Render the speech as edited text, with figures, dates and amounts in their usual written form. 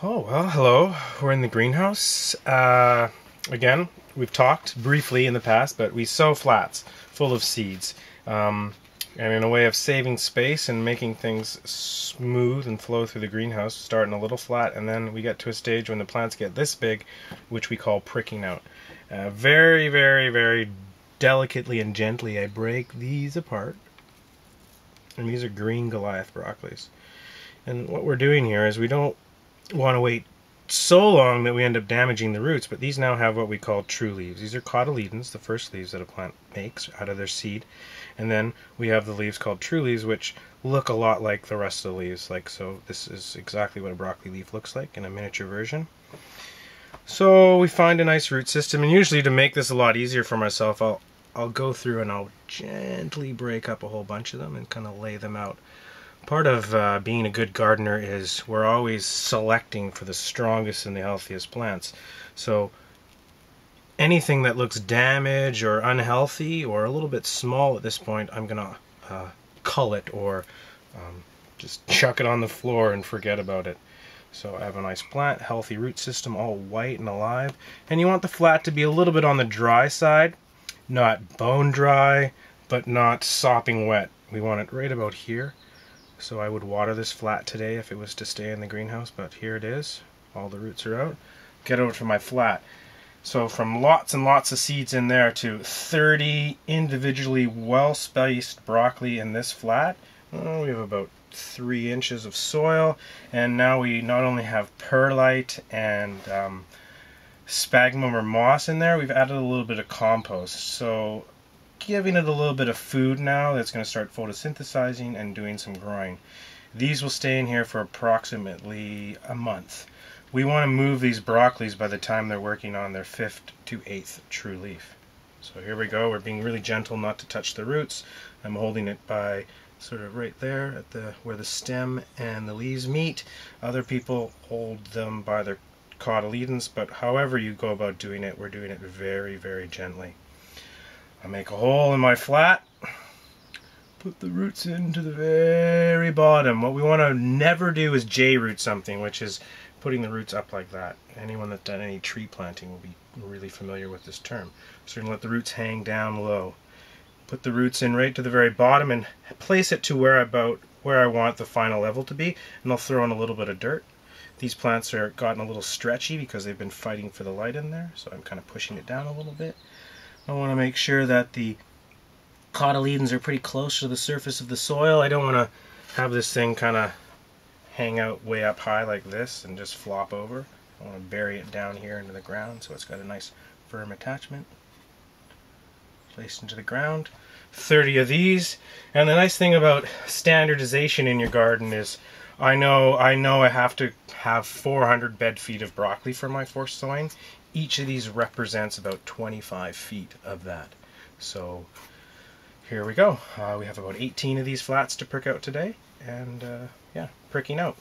Oh, well, hello. We're in the greenhouse. Again, we've talked briefly in the past, but we sow flats full of seeds. And in a way of saving space and making things smooth and flow through the greenhouse, start in a little flat, and then we get to a stage when the plants get this big, which we call pricking out. Very, very, very delicately and gently, I break these apart. And these are green Goliath broccolis. And what we're doing here is we don't want to wait so long that we end up damaging the roots, but these now have what we call true leaves. These are cotyledons, the first leaves that a plant makes out of their seed, and then we have the leaves called true leaves, which look a lot like the rest of the leaves. So this is exactly what a broccoli leaf looks like in a miniature version. So we find a nice root system, and usually to make this a lot easier for myself, I'll go through and I'll gently break up a whole bunch of them and kind of lay them out. Part of being a good gardener is we're always selecting for the strongest and the healthiest plants. So anything that looks damaged or unhealthy or a little bit small at this point, I'm going to cull it or just chuck it on the floor and forget about it. So I have a nice plant, healthy root system, all white and alive. And you want the flat to be a little bit on the dry side, not bone dry, but not sopping wet. We want it right about here. So I would water this flat today if it was to stay in the greenhouse, but here it is. All the roots are out. Get over to my flat. So from lots and lots of seeds in there to 30 individually well-spaced broccoli in this flat, we have about 3 inches of soil, and now we not only have perlite and sphagnum or moss in there, we've added a little bit of compost. So giving it a little bit of food now that's going to start photosynthesizing and doing some growing. These will stay in here for approximately a month. We want to move these broccolis by the time they're working on their 5th to 8th true leaf. So here we go. We're being really gentle not to touch the roots. I'm holding it by sort of right there at where the stem and the leaves meet. Other people hold them by their cotyledons, but however you go about doing it, we're doing it very, very gently. I make a hole in my flat, put the roots into the very bottom. What we want to never do is J-root something, which is putting the roots up like that. Anyone that's done any tree planting will be really familiar with this term. So we're going to let the roots hang down low. Put the roots in right to the very bottom and place it to where I want the final level to be, and I'll throw in a little bit of dirt. These plants are gotten a little stretchy because they've been fighting for the light in there, so I'm kind of pushing it down a little bit. I want to make sure that the cotyledons are pretty close to the surface of the soil. I don't want to have this thing kind of hang out way up high like this and just flop over. I want to bury it down here into the ground so it's got a nice firm attachment. Placed into the ground. 30 of these. And the nice thing about standardization in your garden is I know I have to have 400 bed feet of broccoli for my forced sowing. Each of these represents about 25 feet of that. So here we go. We have about 18 of these flats to prick out today, and yeah, pricking out.